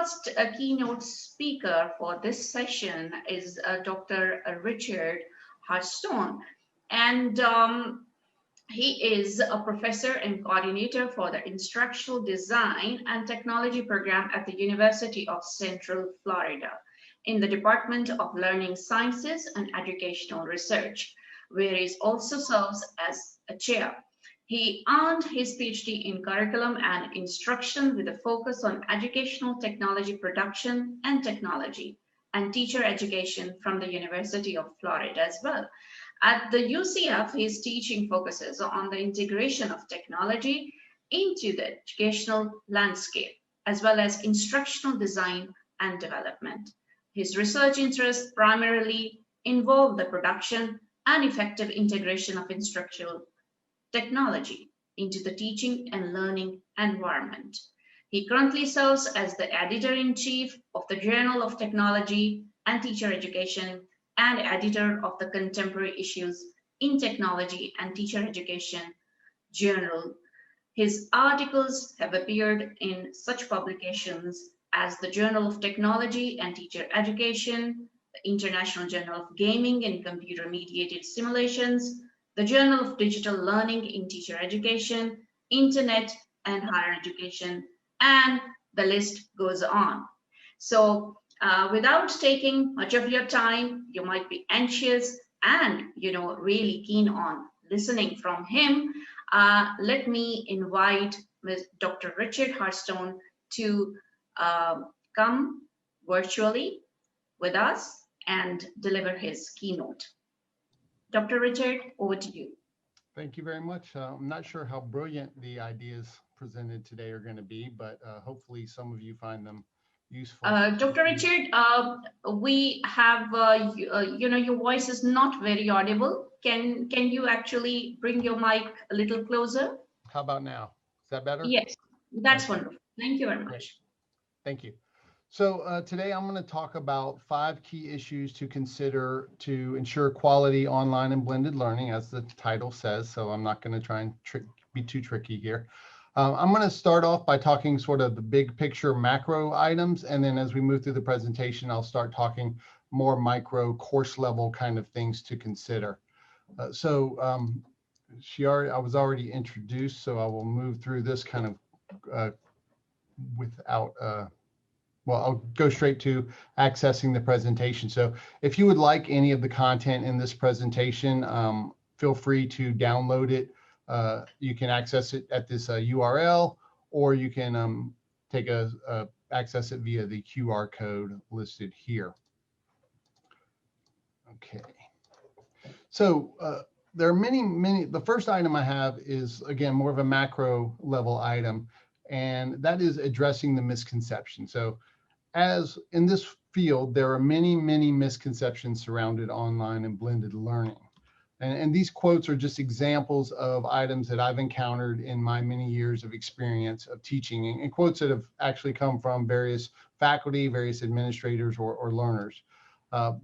first keynote speaker for this session is Dr. Richard HARTSHORNE, and he is a professor and coordinator for the Instructional Design and Technology program at the University of Central Florida in the Department of Learning Sciences and Educational Research, where he also serves as a chair. He earned his PhD in curriculum and instruction with a focus on educational technology production and technology and teacher education from the University of Florida as well. At the UCF, his teaching focuses on the integration of technology into the educational landscape, as well as instructional design and development. His research interests primarily involve the production and effective integration of instructional technology into the teaching and learning environment. He currently serves as the editor-in-chief of the Journal of Technology and Teacher Education and editor of the Contemporary Issues in Technology and Teacher Education journal. His articles have appeared in such publications as the Journal of Technology and Teacher Education, the International Journal of Gaming and Computer-Mediated Simulations, the Journal of Digital Learning in Teacher Education, Internet and Higher Education, and the list goes on. So without taking much of your time, you might be anxious and really keen on listening from him. Let me invite Dr. Richard HARTSHORNE to come virtually with us and deliver his keynote. Dr. Richard, over to you. Thank you very much. I'm not sure how brilliant the ideas presented today are going to be, but hopefully some of you find them useful. Dr. Richard, we have, your voice is not very audible. Can you actually bring your mic a little closer? How about now? Is that better? Yes, that's okay. Wonderful. Thank you very much. Great. Thank you. So today I'm going to talk about 5 key issues to consider to ensure quality online and blended learning, as the title says. So I'm not going to try and be too tricky here. I'm going to start off by talking sort of the big picture macro items, and then as we move through the presentation, I'll start talking more micro course level kind of things to consider. I was already introduced, so I will move through this kind of without. Well, I'll go straight to accessing the presentation. So if you would like any of the content in this presentation, feel free to download it. You can access it at this URL, or you can access it via the QR code listed here. Okay. So there are many. The first item I have is, again, more of a macro level item, and that is addressing the misconception. So as in this field, there are many misconceptions surrounded online and blended learning. And these quotes are just examples of items that I've encountered in my many years of experience of teaching, and quotes that have actually come from various faculty, various administrators, or learners.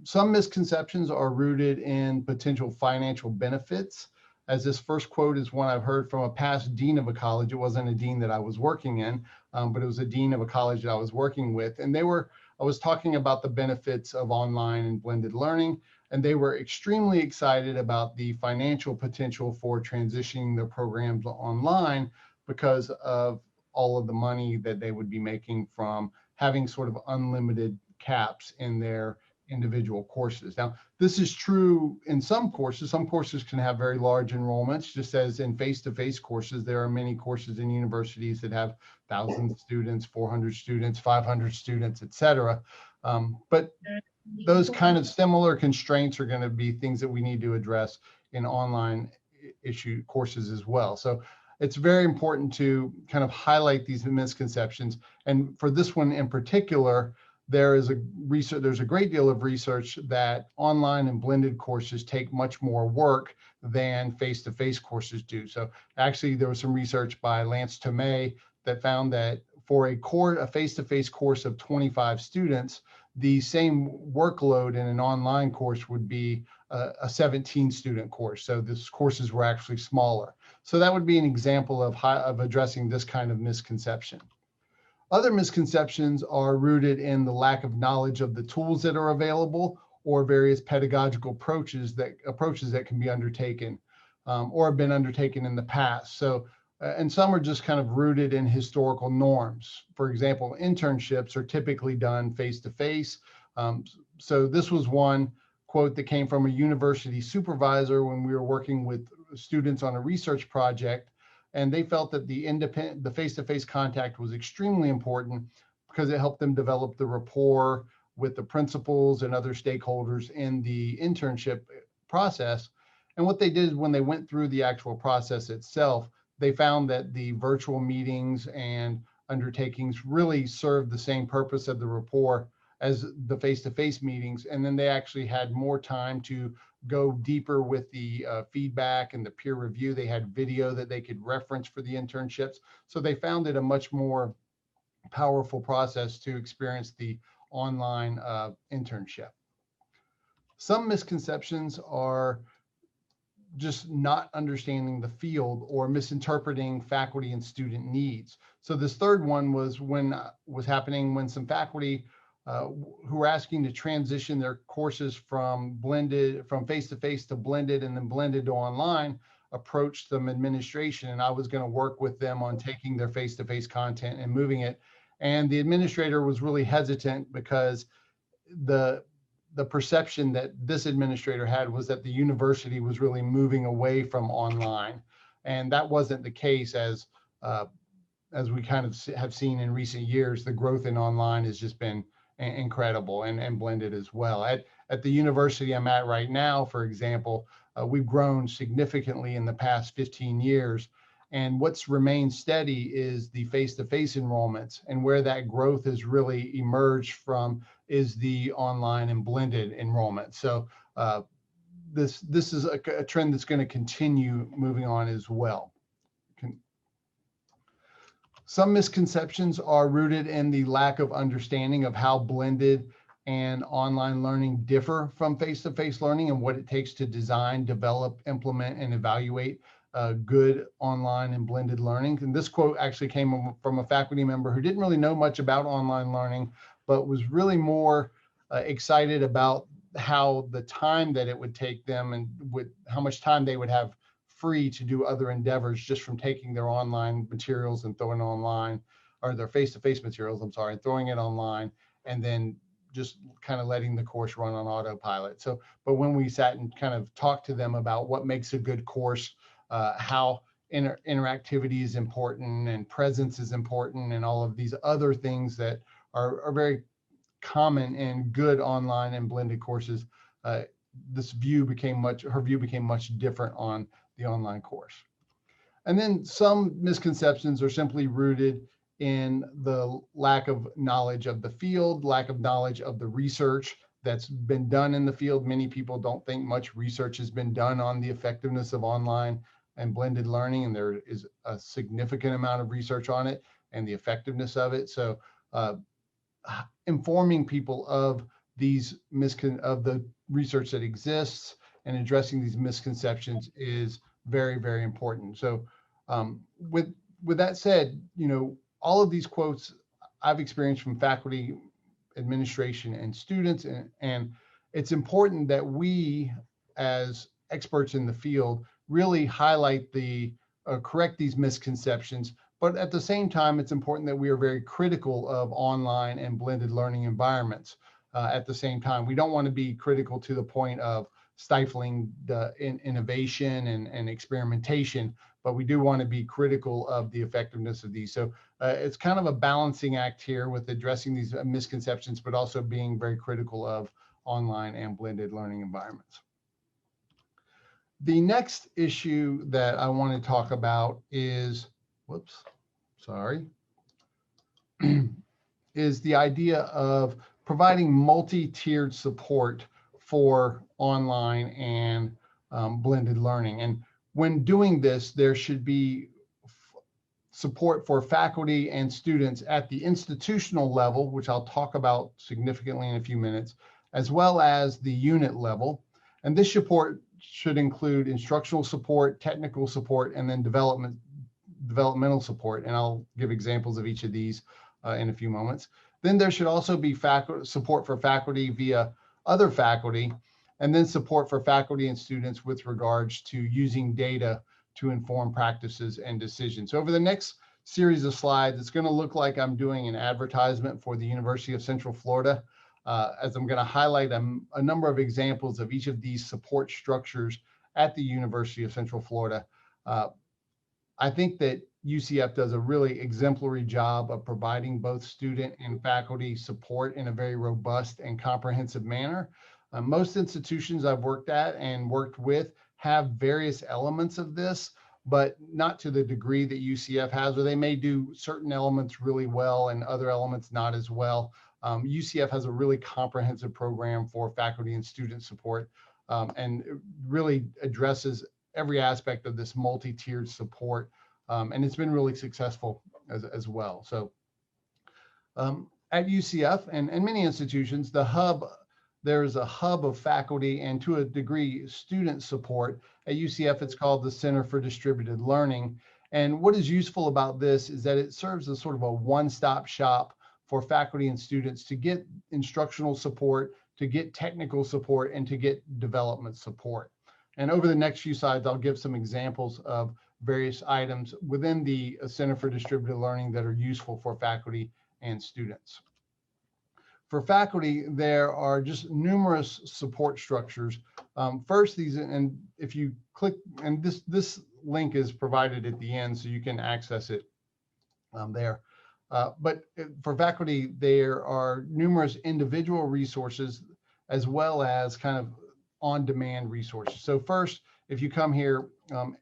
Some misconceptions are rooted in potential financial benefits, as this first quote is one I've heard from a past dean of a college. It wasn't a dean that I was working in, but it was a dean of a college that I was working with. And I was talking about the benefits of online and blended learning, and they were extremely excited about the financial potential for transitioning their programs online because of all of the money that they would be making from having sort of unlimited caps in their individual courses. Now, this is true in some courses. Some courses can have very large enrollments, just as in face-to-face courses, there are many courses in universities that have 1,000 students, 400 students, 500 students, etc. But those kind of similar constraints are going to be things that we need to address in online courses as well. So it's very important to kind of highlight these misconceptions. And for this one in particular, there's a great deal of research that online and blended courses take much more work than face-to-face courses do. So actually, there was some research by Lance Tomei that found that for a face-to-face course of 25 students, the same workload in an online course would be a 17-student course. So these courses were actually smaller. So that would be an example of addressing this kind of misconception. Other misconceptions are rooted in the lack of knowledge of the tools that are available or various pedagogical approaches that can be undertaken or have been undertaken in the past. So, and some are just kind of rooted in historical norms. For example, internships are typically done face-to-face. So this was one quote that came from a university supervisor when we were working with students on a research project, and they felt that the face-to-face contact was extremely important because it helped them develop the rapport with the principals and other stakeholders in the internship process. And what they did when they went through the actual process itself, they found that the virtual meetings and undertakings really served the same purpose of the rapport as the face-to-face meetings. And then they actually had more time to go deeper with the feedback and the peer review. They had video that they could reference for the internships. So they found it a much more powerful process to experience the online internship. Some misconceptions are just not understanding the field or misinterpreting faculty and student needs. So this third one was happening when some faculty who were asking to transition their courses from face-to-face to blended and then blended to online approached some administration, and I was going to work with them on taking their face-to-face content and moving it. And the administrator was really hesitant because the perception that this administrator had was that the university was really moving away from online, and that wasn't the case. As we kind of have seen in recent years, the growth in online has just been incredible, and blended as well. At the university I'm at right now, for example, we've grown significantly in the past 15 years. And what's remained steady is the face-to-face enrollments, and where that growth has really emerged from is the online and blended enrollment. So this is a trend that's going to continue moving on as well. Some misconceptions are rooted in the lack of understanding of how blended and online learning differ from face-to-face learning and what it takes to design, develop, implement, and evaluate good online and blended learning. And this quote actually came from a faculty member who didn't really know much about online learning, but was really more excited about how the time that it would take them and how much time they would have free to do other endeavors just from taking their online materials and throwing it online, or their face-to-face materials, I'm sorry, throwing it online, and then just kind of letting the course run on autopilot. So, but when we sat and kind of talked to them about what makes a good course, how interactivity is important and presence is important, and all of these other things that are very common in good online and blended courses, her view became much different on the online course. And then some misconceptions are simply rooted in the lack of knowledge of the field, lack of knowledge of the research that's been done in the field. Many people don't think much research has been done on the effectiveness of online and blended learning, and there is a significant amount of research on it and the effectiveness of it. So informing people of the research that exists and addressing these misconceptions is very, very important. So with that said, all of these quotes I've experienced from faculty, administration, and students, and it's important that we, as experts in the field, really highlight correct these misconceptions. But at the same time, it's important that we are very critical of online and blended learning environments. At the same time, we don't want to be critical to the point of stifling the innovation and experimentation, but we do want to be critical of the effectiveness of these. So it's kind of a balancing act here with addressing these misconceptions, but also being very critical of online and blended learning environments. The next issue that I want to talk about is, is the idea of providing multi-tiered support for online and blended learning. And when doing this, there should be support for faculty and students at the institutional level, which I'll talk about significantly in a few minutes, as well as the unit level. And this support should include instructional support, technical support, and then developmental support. And I'll give examples of each of these in a few moments. Then there should also be support for faculty via other faculty, and then support for faculty and students with regards to using data to inform practices and decisions. So over the next series of slides, it's going to look like I'm doing an advertisement for the University of Central Florida, as I'm going to highlight a number of examples of each of these support structures at the University of Central Florida. I think that UCF does a really exemplary job of providing both student and faculty support in a very robust and comprehensive manner. Most institutions I've worked at and worked with have various elements of this, but not to the degree that UCF has, or they may do certain elements really well and other elements not as well. UCF has a really comprehensive program for faculty and student support, and it really addresses every aspect of this multi-tiered support, and it's been really successful as well. So at UCF and many institutions, there's a hub of faculty and to a degree student support. At UCF, it's called the Center for Distributed Learning. And what is useful about this is that it serves as sort of a one-stop shop for faculty and students to get instructional support, to get technical support, and to get development support. And over the next few slides, I'll give some examples of various items within the Center for Distributed Learning that are useful for faculty and students. For faculty, there are just numerous support structures. First, these, and if you click, and this link is provided at the end, so you can access it there. But for faculty, there are numerous individual resources as well as kind of on-demand resources. So first, if you come here,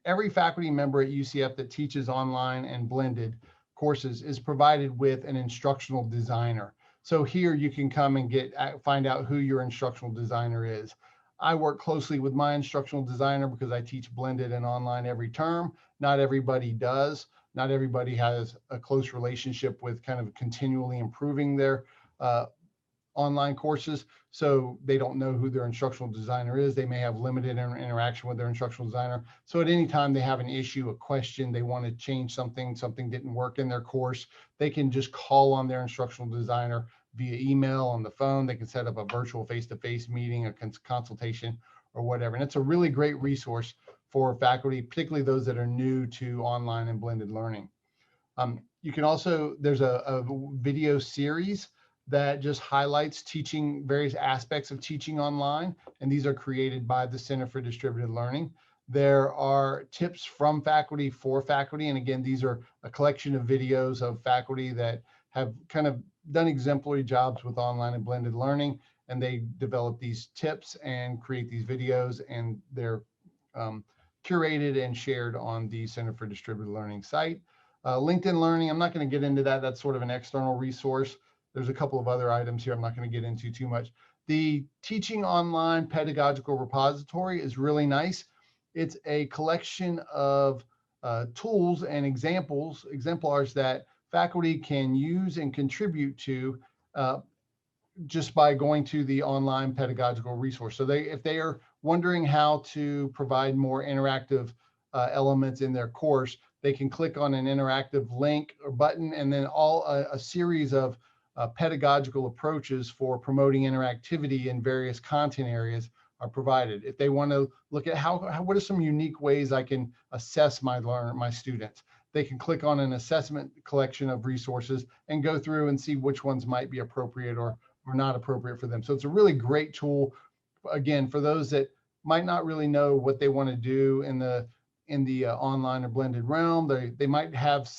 every faculty member at UCF that teaches online and blended courses is provided with an instructional designer. So here you can come and find out who your instructional designer is. I work closely with my instructional designer because I teach blended and online every term. Not everybody does. Not everybody has a close relationship with kind of continually improving their online courses, so they don't know who their instructional designer is. They may have limited interaction with their instructional designer. So at any time they have an issue, a question, they want to change something didn't work in their course, they can just call on their instructional designer via email, on the phone. They can set up a virtual face-to-face meeting, a consultation, or whatever. And it's a really great resource for faculty, particularly those that are new to online and blended learning. You can also, there's a video series that just highlights various aspects of teaching online, and these are created by the Center for Distributed Learning. There are tips from faculty for faculty, and again, these are a collection of videos of faculty that have kind of done exemplary jobs with online and blended learning, and they develop these tips and create these videos, and they're curated and shared on the Center for Distributed Learning site. LinkedIn Learning, I'm not going to get into that. That's sort of an external resource. There's a couple of other items here I'm not going to get into too much. The Teaching Online Pedagogical Repository is really nice. It's a collection of tools and exemplars that faculty can use and contribute to just by going to the online pedagogical resource. So if they are wondering how to provide more interactive elements in their course, they can click on an interactive link or button, and then a series of pedagogical approaches for promoting interactivity in various content areas are provided. If they want to look at what are some unique ways I can assess my students, they can click on an assessment collection of resources and go through and see which ones might be appropriate or not appropriate for them. So it's a really great tool, again, for those that might not really know what they want to do in the online or blended realm. They might have,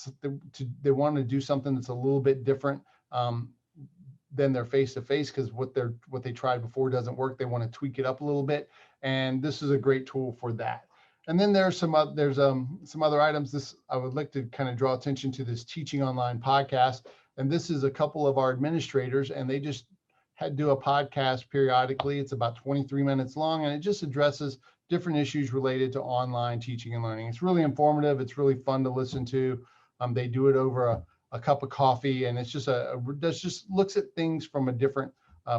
they want to do something that's a little bit different than their face-to-face, because what they tried before doesn't work. They want to tweak it up a little bit, and this is a great tool for that. And then there's some other items. I would like to kind of draw attention to this Teaching Online podcast, and this is a couple of our administrators, and they just do a podcast periodically. It's about 23 minutes long, and it just addresses different issues related to online teaching and learning. It's really informative. It's really fun to listen to. They do it over a cup of coffee, and it's just just looks at things from a different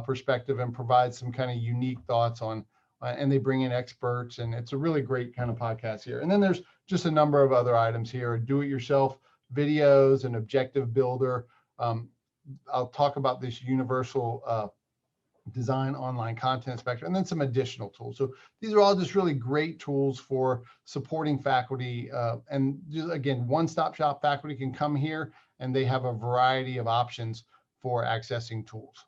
perspective and provides some kind of unique thoughts on, and they bring in experts, and it's a really great kind of podcast here. And then there's just a number of other items here: do-it-yourself videos, an objective builder, I'll talk about this universal design online content inspector, and then some additional tools. So these are all just really great tools for supporting faculty. And just, again, one-stop shop faculty can come here and they have a variety of options for accessing tools.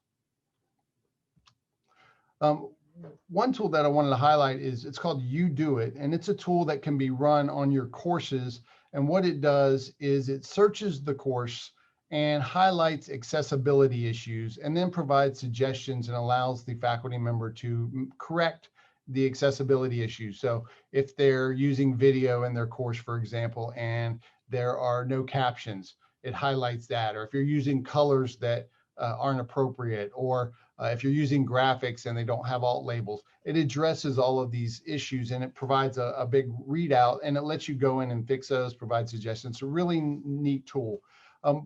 One tool that I wanted to highlight is it's called You Do It, and it's a tool that can be run on your courses. And what it does is it searches the course and highlights accessibility issues, and then provides suggestions and allows the faculty member to correct the accessibility issues. So if they're using video in their course, for example, and there are no captions, it highlights that. Or if you're using colors that aren't appropriate, or if you're using graphics and they don't have alt labels, it addresses all of these issues, and it provides a big readout, and it lets you go in and fix those, provide suggestions. It's a really neat tool.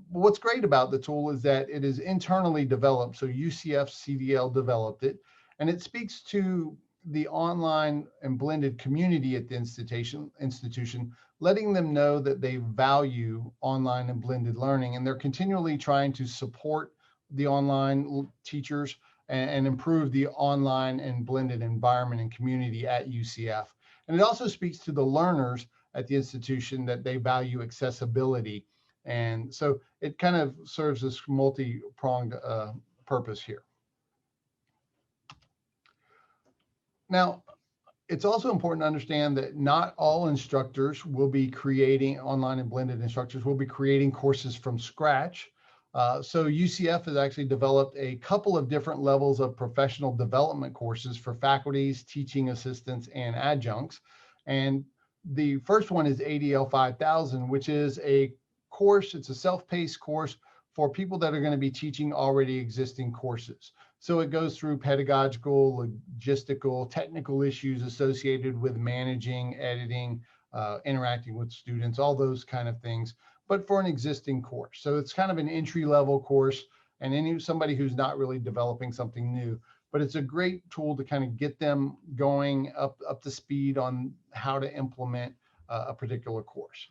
What's great about the tool is that it is internally developed. So UCF CDL developed it, and it speaks to the online and blended community at the institution, letting them know that they value online and blended learning, and they're continually trying to support the online teachers and improve the online and blended environment and community at UCF. And it also speaks to the learners at the institution that they value accessibility. And so it kind of serves this multi-pronged purpose here. Now, it's also important to understand that not all instructors will be creating, online and blended instructors will be creating courses from scratch. So UCF has actually developed a couple of different levels of professional development courses for faculties, teaching assistants, and adjuncts. And the first one is ADL 5000, which is a course. It's a self-paced course for people that are going to be teaching already existing courses. So it goes through pedagogical, logistical, technical issues associated with managing, editing, interacting with students, all those kind of things, but for an existing course. So it's kind of an entry-level course, and somebody who's not really developing something new. But it's a great tool to kind of get them going up to speed on how to implement a particular course.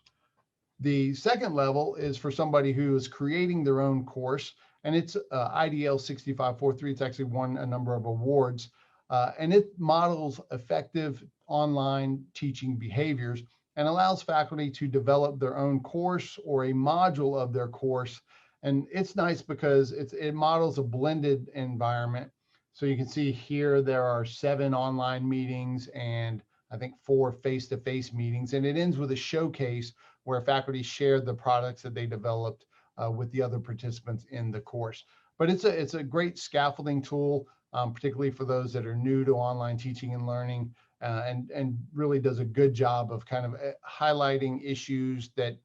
The second level is for somebody who is creating their own course, and it's IDL 6543. It's actually won a number of awards, and it models effective online teaching behaviors and allows faculty to develop their own course or a module of their course. And it's nice because it models a blended environment. So you can see here there are 7 online meetings and I think 4 face-to-face meetings, and it ends with a showcase where faculty shared the products that they developed with the other participants in the course. But it's a great scaffolding tool, particularly for those that are new to online teaching and learning, and really does a good job of kind of highlighting issues that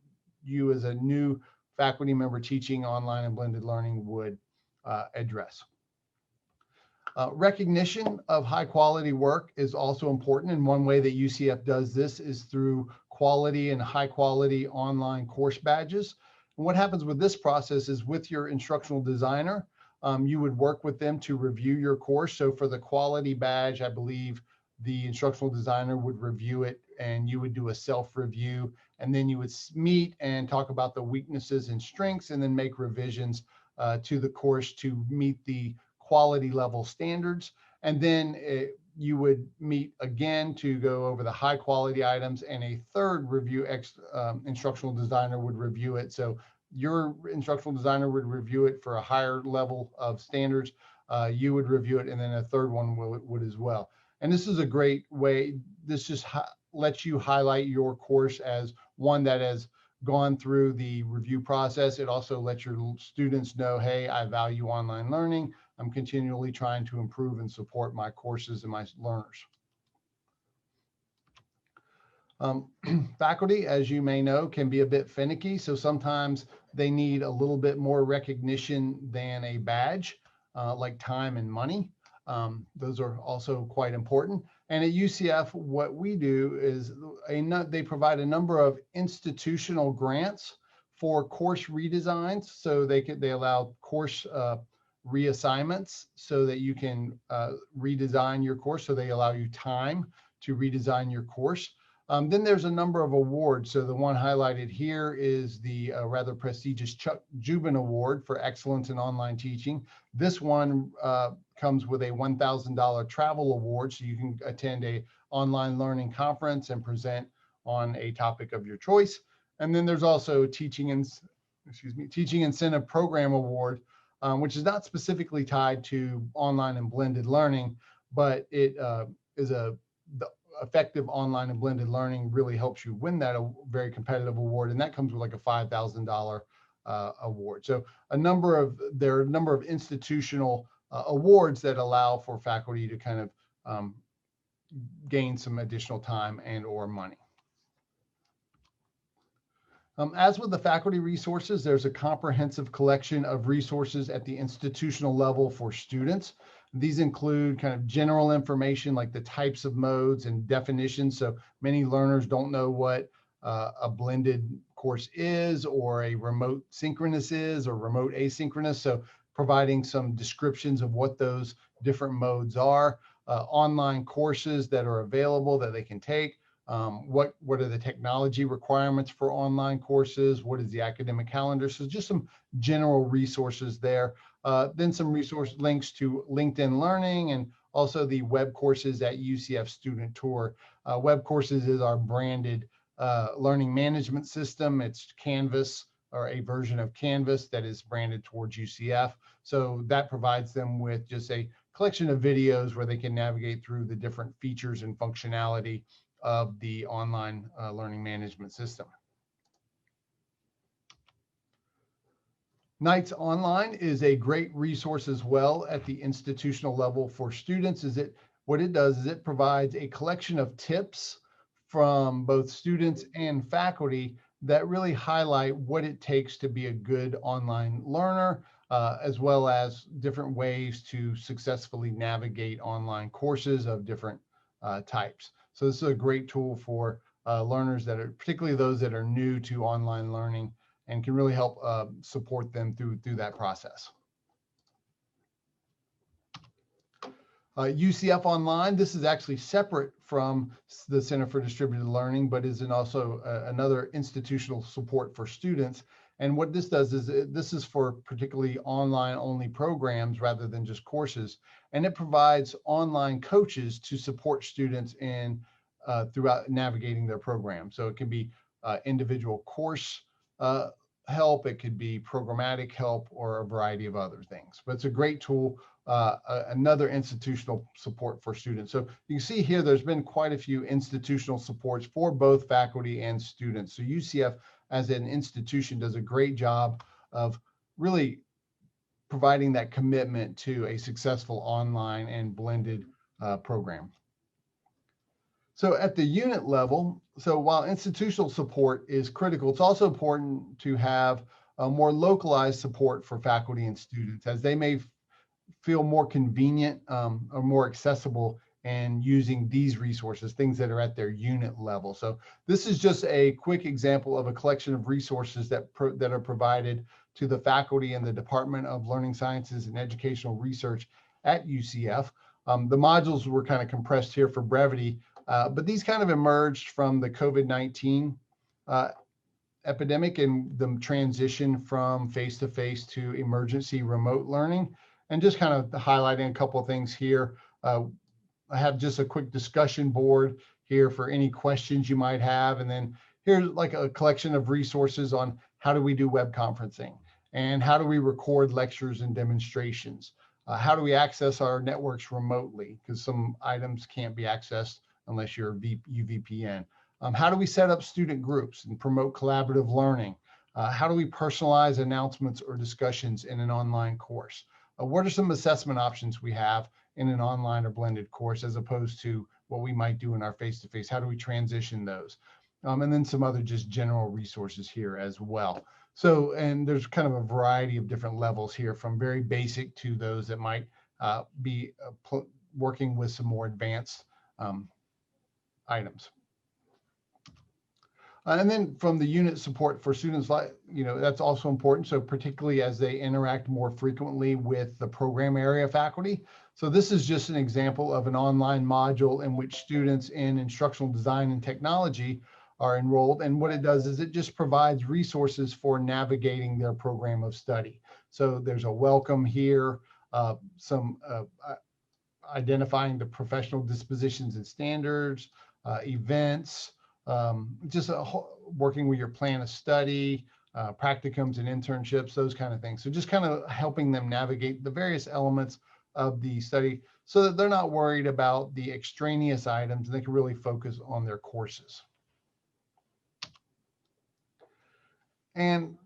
you as a new faculty member teaching online and blended learning would address. Recognition of high quality work is also important, and one way that UCF does this is through quality and high quality online course badges. And what happens with this process is with your instructional designer, you would work with them to review your course. So for the quality badge, I believe the instructional designer would review it and you would do a self-review, and then you would meet and talk about the weaknesses and strengths and then make revisions to the course to meet the quality level standards. And then you would meet again to go over the high quality items, and a third review instructional designer would review it. So your instructional designer would review it for a higher level of standards. You would review it, and then a third one would as well. And this is a great way. This just lets you highlight your course as one that has gone through the review process. It also lets your students know, hey, I value online learning. I'm continually trying to improve and support my courses and my learners. Faculty, as you may know, can be a bit finicky. So sometimes they need a little bit more recognition than a badge, like time and money. Those are also quite important. And at UCF, what we do is they provide a number of institutional grants for course redesigns. So they allow course reassignments so that you can redesign your course. So they allow you time to redesign your course. Then there's a number of awards. So the one highlighted here is the rather prestigious Chuck Jubin Award for Excellence in Online Teaching. This one comes with a $1,000 travel award, so you can attend a online learning conference and present on a topic of your choice. And then there's also Teaching Incentive Program Award, which is not specifically tied to online and blended learning, but it is the effective online and blended learning really helps you win that very competitive award, and that comes with like a $5,000 award. So there are a number of institutional awards that allow for faculty to kind of gain some additional time and or money. As with the faculty resources, there's a comprehensive collection of resources at the institutional level for students. These include kind of general information like the types of modes and definitions. So many learners don't know what a blended course is, or a remote synchronous is, or remote asynchronous. So providing some descriptions of what those different modes are, online courses that are available that they can take. What are the technology requirements for online courses? What is the academic calendar? So just some general resources there. Then some resource links to LinkedIn Learning, and also the web courses at UCF Student Tour. Web courses is our branded learning management system. It's Canvas, or a version of Canvas that is branded towards UCF. So that provides them with just a collection of videos where they can navigate through the different features and functionality of the online learning management system. Knights Online is a great resource as well at the institutional level for students. What it does is it provides a collection of tips from both students and faculty that really highlight what it takes to be a good online learner, as well as different ways to successfully navigate online courses of different types. So this is a great tool for learners that are, particularly those that are new to online learning, and can really help support them through that process. UCF Online, this is actually separate from the Center for Distributed Learning, but is also another institutional support for students. And what this does is this is for particularly online only programs rather than just courses. And it provides online coaches to support students in throughout navigating their program. So it can be individual course help, it could be programmatic help, or a variety of other things. But it's a great tool, another institutional support for students. So you can see here, there's been quite a few institutional supports for both faculty and students. So UCF as an institution does a great job of really providing that commitment to a successful online and blended program. So at the unit level, so while institutional support is critical, it's also important to have a more localized support for faculty and students, as they may feel more convenient or more accessible in using these resources, things that are at their unit level. So this is just a quick example of a collection of resources that are provided to the faculty in the Department of Learning Sciences and Educational Research at UCF. The modules were kind of compressed here for brevity, but these kind of emerged from the COVID-19 epidemic and the transition from face-to-face to emergency remote learning. And just kind of highlighting a couple of things here. I have just a quick discussion board here for any questions you might have. And then here's like a collection of resources on how do we do web conferencing, and how do we record lectures and demonstrations? How do we access our networks remotely? Because some items can't be accessed unless you're UVPN. How do we set up student groups and promote collaborative learning? How do we personalize announcements or discussions in an online course? What are some assessment options we have in an online or blended course as opposed to what we might do in our face-to-face? How do we transition those? And then some other just general resources here as well. So, and there's kind of a variety of different levels here, from very basic to those that might be working with some more advanced items. And then from the unit support for students, like, that's also important. So particularly as they interact more frequently with the program area faculty. So this is just an example of an online module in which students in instructional design and technology are enrolled. And what it does is it just provides resources for navigating their program of study. So there's a welcome here, some identifying the professional dispositions and standards, events, just working with your plan of study, practicums and internships, those kind of things. So just kind of helping them navigate the various elements of the study so that they're not worried about the extraneous items and they can really focus on their courses. And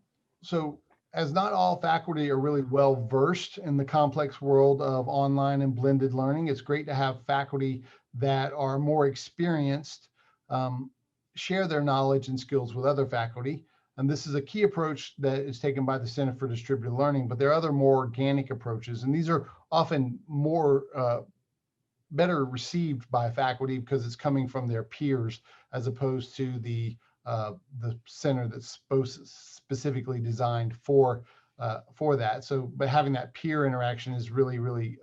so, as not all faculty are really well versed in the complex world of online and blended learning, it's great to have faculty that are more experienced share their knowledge and skills with other faculty. And this is a key approach that is taken by the Center for Distributed Learning, but there are other more organic approaches, and these are often more better received by faculty because it's coming from their peers as opposed to the center that's specifically designed for that. So, but having that peer interaction is really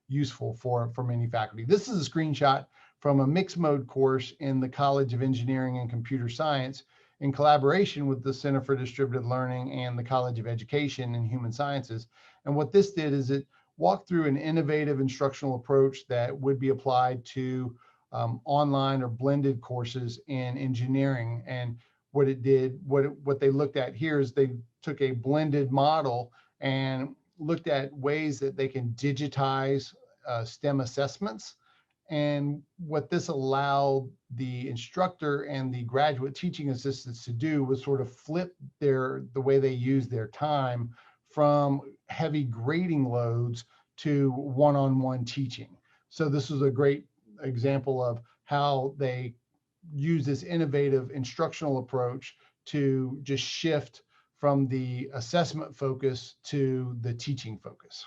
useful for many faculty. This is a screenshot from a mixed mode course in the College of Engineering and Computer Science in collaboration with the Center for Distributed Learning and the College of Education and Human Sciences. And what this did is it walked through an innovative instructional approach that would be applied to online or blended courses in engineering. And what it did, what they looked at here is they took a blended model and looked at ways that they can digitize STEM assessments. And what this allowed the instructor and the graduate teaching assistants to do was sort of flip the way they use their time from heavy grading loads to one-on-one teaching. So this was a great example of how they use this innovative instructional approach to just shift from the assessment focus to the teaching focus.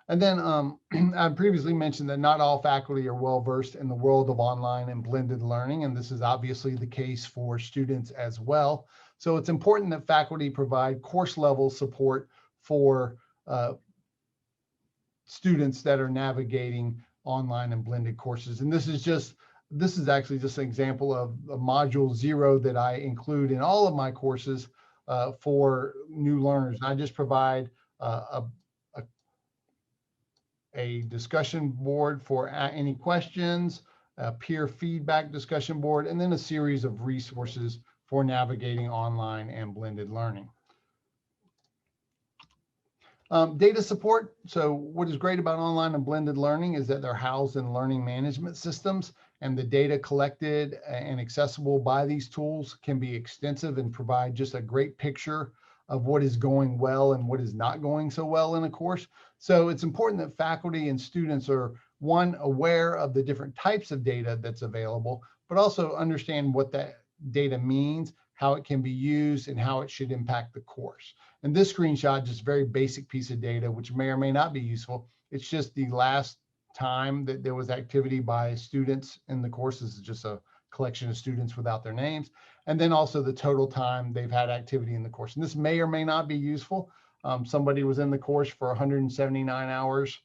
And then I previously mentioned that not all faculty are well versed in the world of online and blended learning, and this is obviously the case for students as well. So it's important that faculty provide course level support for students that are navigating online and blended courses. And this is actually just an example of a module 0 that I include in all of my courses for new learners. I just provide a discussion board for any questions, a peer feedback discussion board, and then a series of resources for navigating online and blended learning. Data support. So what is great about online and blended learning is that they're housed in learning management systems, and the data collected and accessible by these tools can be extensive and provide just a great picture of what is going well and what is not going so well in a course. So it's important that faculty and students are, one, aware of the different types of data that's available, but also understand what that data means, how it can be used, and how it should impact the course. And this screenshot, just a very basic piece of data, which may or may not be useful. It's just the last time that there was activity by students in the course. This is just a collection of students without their names. And then also the total time they've had activity in the course. And this may or may not be useful. Somebody was in the course for 179 hours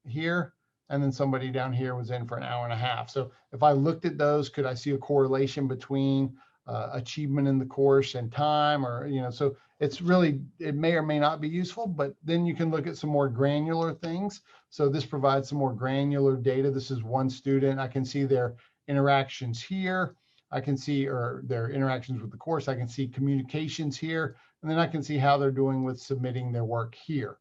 here, and then somebody down here was in for an hour and a half. So if I looked at those, could I see a correlation between achievement in the course and time, or, so it's really, it may or may not be useful, but then you can look at some more granular things. So this provides some more granular data. This is one student. I can see their interactions here. I can see, or their interactions with the course. I can see communications here, and then I can see how they're doing with submitting their work here.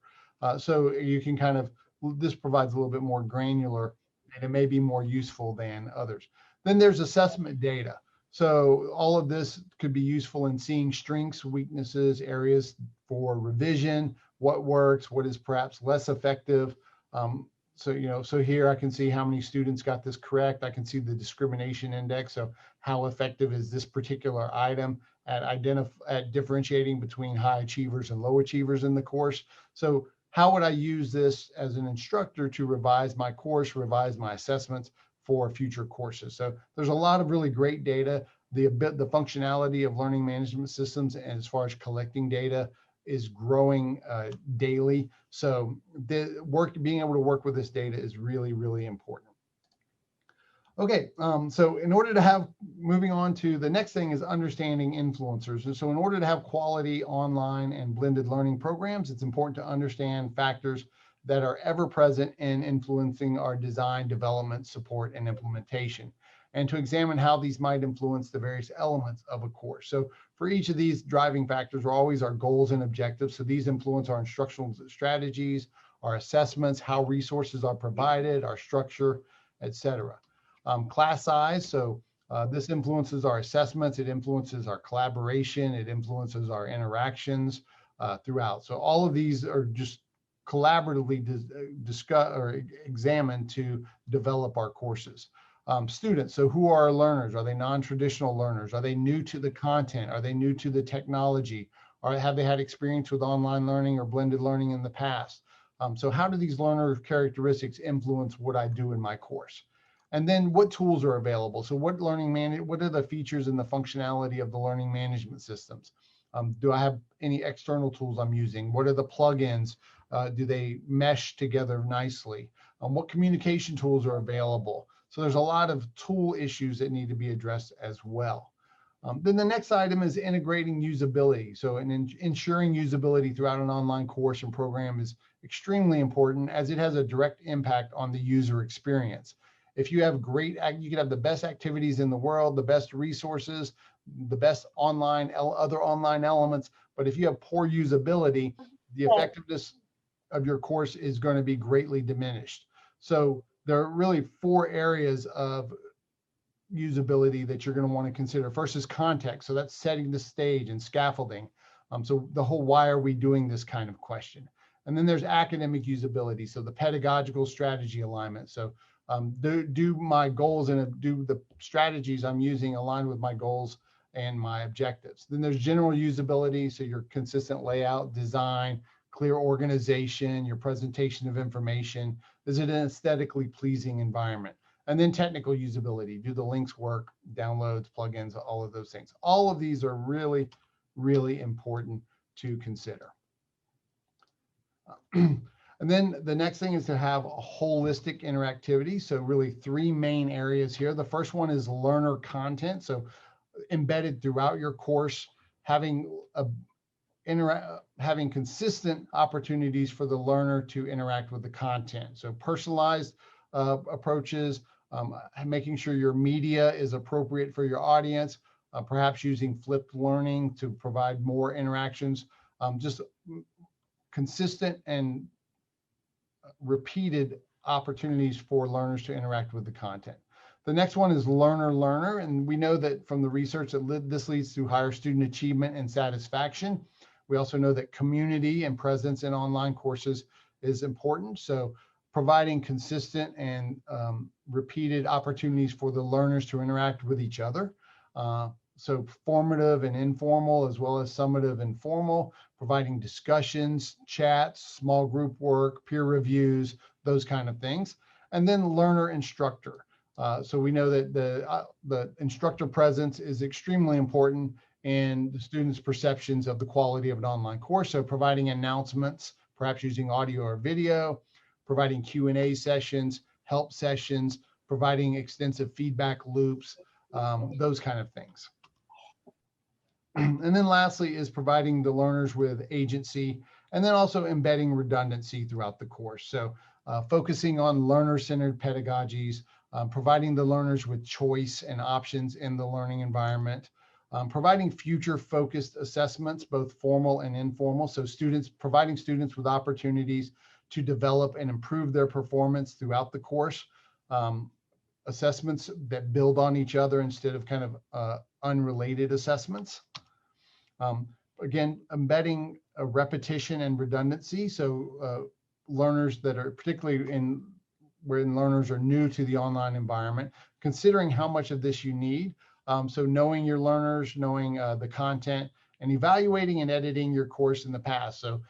So you can kind of, this provides a little bit more granular, and it may be more useful than others. Then there's assessment data. So all of this could be useful in seeing strengths, weaknesses, areas for revision, what works, what is perhaps less effective. So here I can see how many students got this correct. I can see the discrimination index. So how effective is this particular item at differentiating between high achievers and low achievers in the course. So how would I use this as an instructor to revise my course, revise my assessments for future courses. So there's a lot of really great data. The functionality of learning management systems, and as far as collecting data, is growing daily. So being able to work with this data is really, really important. Okay, so in order to have, moving on to the next thing is understanding influencers. And so in order to have quality online and blended learning programs, it's important to understand factors that are ever present in influencing our design, development, support, and implementation, and to examine how these might influence the various elements of a course. So for each of these driving factors are always our goals and objectives. So these influence our instructional strategies, our assessments, how resources are provided, our structure, etc. Class size, so this influences our assessments, it influences our collaboration, it influences our interactions throughout. So all of these are just collaboratively discussed or examined to develop our courses. Students, so who are our learners? Are they non-traditional learners? Are they new to the content? Are they new to the technology? Or have they had experience with online learning or blended learning in the past? So how do these learner characteristics influence what I do in my course? And then what tools are available? So what are the features and the functionality of the learning management systems? Do I have any external tools I'm using? What are the plugins? Do they mesh together nicely? What communication tools are available? So there's a lot of tool issues that need to be addressed as well. Then the next item is integrating usability. So ensuring usability throughout an online course and program is extremely important, as it has a direct impact on the user experience. If you have you can have the best activities in the world, the best resources, the best other online elements, but if you have poor usability, the effectiveness of your course is going to be greatly diminished. So there are really 4 areas of usability that you're going to want to consider. First is context. So that's setting the stage and scaffolding. So the whole why are we doing this kind of question. And then there's academic usability. So the pedagogical strategy alignment. So do my goals and do the strategies I'm using align with my goals and my objectives. Then there's general usability. So your consistent layout, design, clear organization, your presentation of information. Is it an aesthetically pleasing environment? And then technical usability. Do the links work, downloads, plugins, all of those things. All of these are really, really important to consider. And then the next thing is to have a holistic interactivity. So really 3 main areas here. The first one is learner content. So embedded throughout your course, having consistent opportunities for the learner to interact with the content. So personalized approaches, making sure your media is appropriate for your audience, perhaps using flipped learning to provide more interactions, just consistent and repeated opportunities for learners to interact with the content. The next one is learner, and we know that from the research that this leads to higher student achievement and satisfaction. We also know that community and presence in online courses is important. So providing consistent and repeated opportunities for the learners to interact with each other. So formative and informal, as well as summative and formal, providing discussions, chats, small group work, peer reviews, those kind of things. And then learner instructor. So we know that the instructor presence is extremely important in the students' perceptions of the quality of an online course. So providing announcements, perhaps using audio or video, providing Q&A sessions, help sessions, providing extensive feedback loops, those kind of things. And then lastly is providing the learners with agency, and then also embedding redundancy throughout the course. So focusing on learner-centered pedagogies, providing the learners with choice and options in the learning environment, providing future-focused assessments, both formal and informal. So providing students with opportunities to develop and improve their performance throughout the course. Assessments that build on each other instead of kind of unrelated assessments. Again, embedding a repetition and redundancy. So learners that are particularly when learners are new to the online environment, considering how much of this you need. So knowing your learners, knowing the content, and evaluating and editing your course in the past. So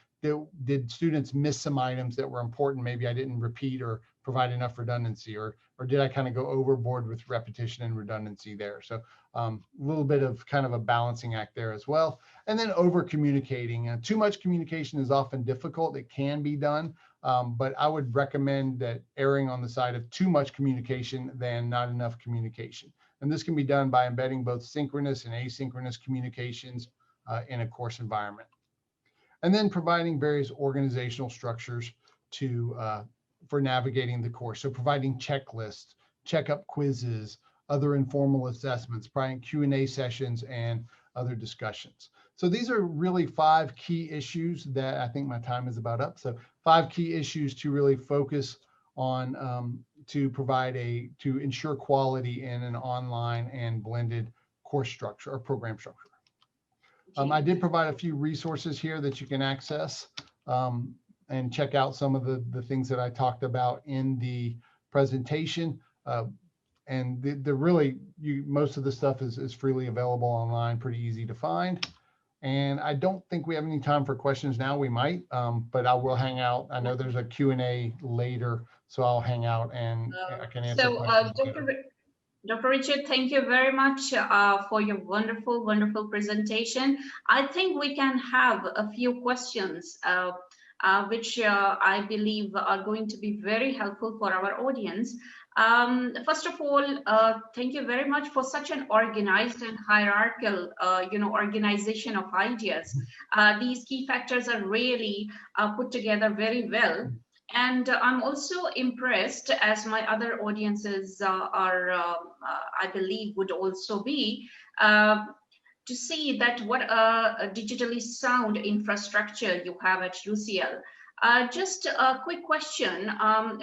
did students miss some items that were important? Maybe I didn't repeat or provide enough redundancy, or did I kind of go overboard with repetition and redundancy there? So a little bit of kind of a balancing act there as well. And then over communicating. Too much communication is often difficult. It can be done, but I would recommend that erring on the side of too much communication than not enough communication. And this can be done by embedding both synchronous and asynchronous communications in a course environment. And then providing various organizational structures to for navigating the course. So providing checklists, checkup quizzes, other informal assessments, providing Q&A sessions, and other discussions. So these are really 5 key issues that I think my time is about up. So 5 key issues to really focus on to ensure quality in an online and blended course structure or program structure. I did provide a few resources here that you can access and check out some of the things that I talked about in the presentation. And most of the stuff is freely available online, pretty easy to find. And I don't think we have any time for questions now. We might, but I will hang out. I know there's a Q&A later, so I'll hang out and I can answer questions. Dr. Richard, thank you very much for your wonderful, wonderful presentation. I think we can have a few questions, which I believe are going to be very helpful for our audience. First of all, thank you very much for such an organized and hierarchical, organization of ideas. These key factors are really put together very well. And I'm also impressed, as my other audiences I believe, would also be, to see that what a digitally sound infrastructure you have at UCL. Just a quick question,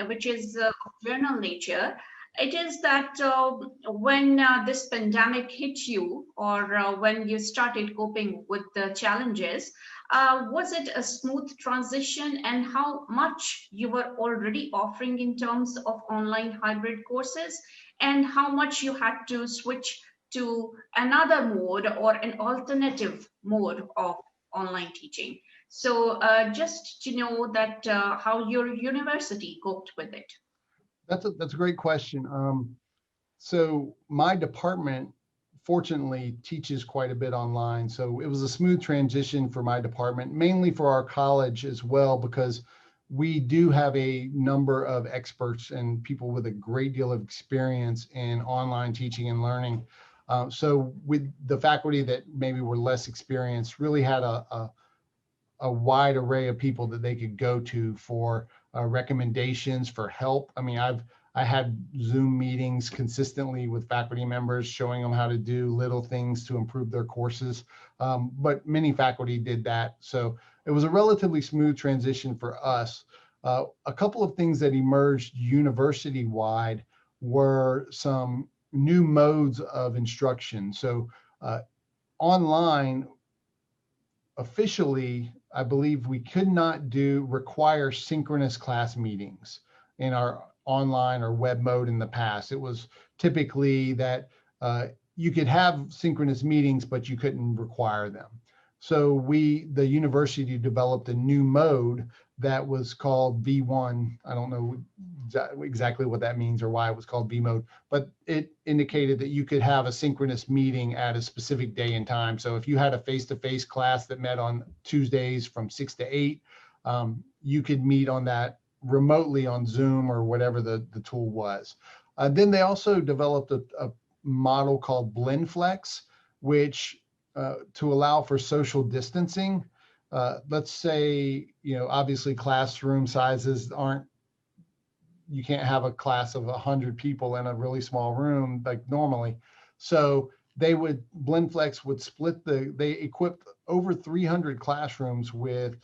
which is of general nature. It is that when this pandemic hit you, or when you started coping with the challenges, was it a smooth transition, and how much you were already offering in terms of online hybrid courses, and how much you had to switch to another mode or an alternative mode of online teaching? So just to know that how your university coped with it. That's a great question. So my department fortunately teaches quite a bit online. So it was a smooth transition for my department, mainly for our college as well, because we do have a number of experts and people with a great deal of experience in online teaching and learning. So with the faculty that maybe were less experienced, really had a wide array of people that they could go to for recommendations, for help. I mean, I had Zoom meetings consistently with faculty members, showing them how to do little things to improve their courses. But many faculty did that. So it was a relatively smooth transition for us. A couple of things that emerged university-wide were some new modes of instruction. So online, officially, I believe we could not require synchronous class meetings in our online or web mode in the past. It was typically that you could have synchronous meetings, but you couldn't require them. So the university developed a new mode that was called V1. I don't know exactly what that means or why it was called V mode, but it indicated that you could have a synchronous meeting at a specific day and time. So if you had a face-to-face class that met on Tuesdays from 6 to 8, you could meet on that remotely on Zoom or whatever the tool was. Then they also developed a model called BlendFlex, which to allow for social distancing. Let's say, obviously classroom sizes you can't have a class of 100 people in a really small room like normally. So BlendFlex would split they equipped over 300 classrooms with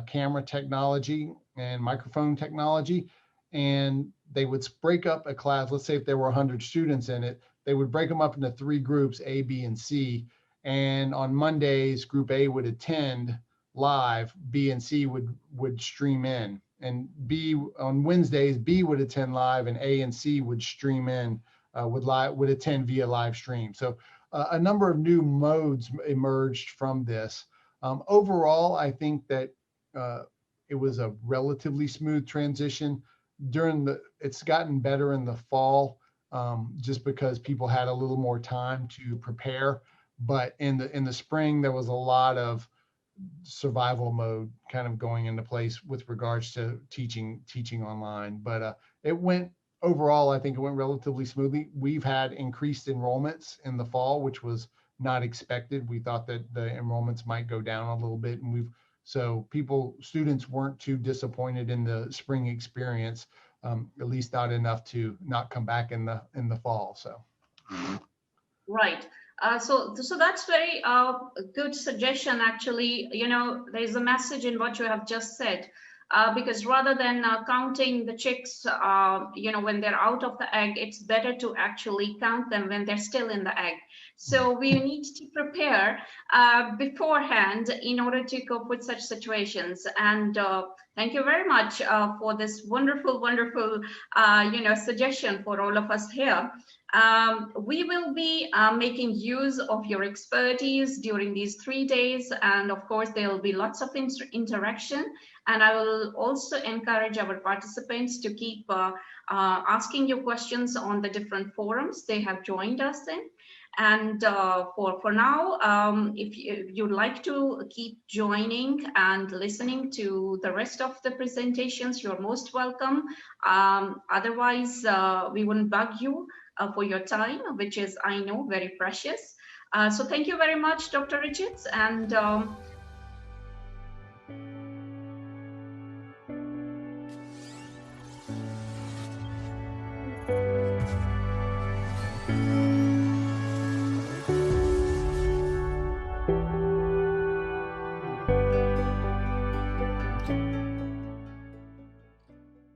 camera technology and microphone technology. And they would break up a class. Let's say if there were 100 students in it, they would break them up into 3 groups, A, B, and C. And on Mondays, group A would attend live, B and C would stream in. And on Wednesdays, B would attend live, and A and C would stream in, would attend via live stream. So a number of new modes emerged from this. Overall, I think that it was a relatively smooth transition. it's gotten better in the fall, just because people had a little more time to prepare. But in the spring, there was a lot of survival mode kind of going into place with regards to teaching online. But it went overall, I think it went relatively smoothly. We've had increased enrollments in the fall, which was not expected. We thought that the enrollments might go down a little bit, and students weren't too disappointed in the spring experience, at least not enough to not come back in the fall. So. Right. So that's very good suggestion. Actually, there is a message in what you have just said, because rather than counting the chicks, when they're out of the egg, it's better to actually count them when they're still in the egg. So we need to prepare beforehand in order to cope with such situations. And thank you very much for this wonderful, wonderful, suggestion for all of us here. We will be making use of your expertise during these 3 days, and of course there will be lots of interaction, and I will also encourage our participants to keep asking you questions on the different forums they have joined us in. And for now, if you'd like to keep joining and listening to the rest of the presentations, you're most welcome. Otherwise, we wouldn't bug you for your time, which is, I know, very precious. So thank you very much, Dr. Richards. And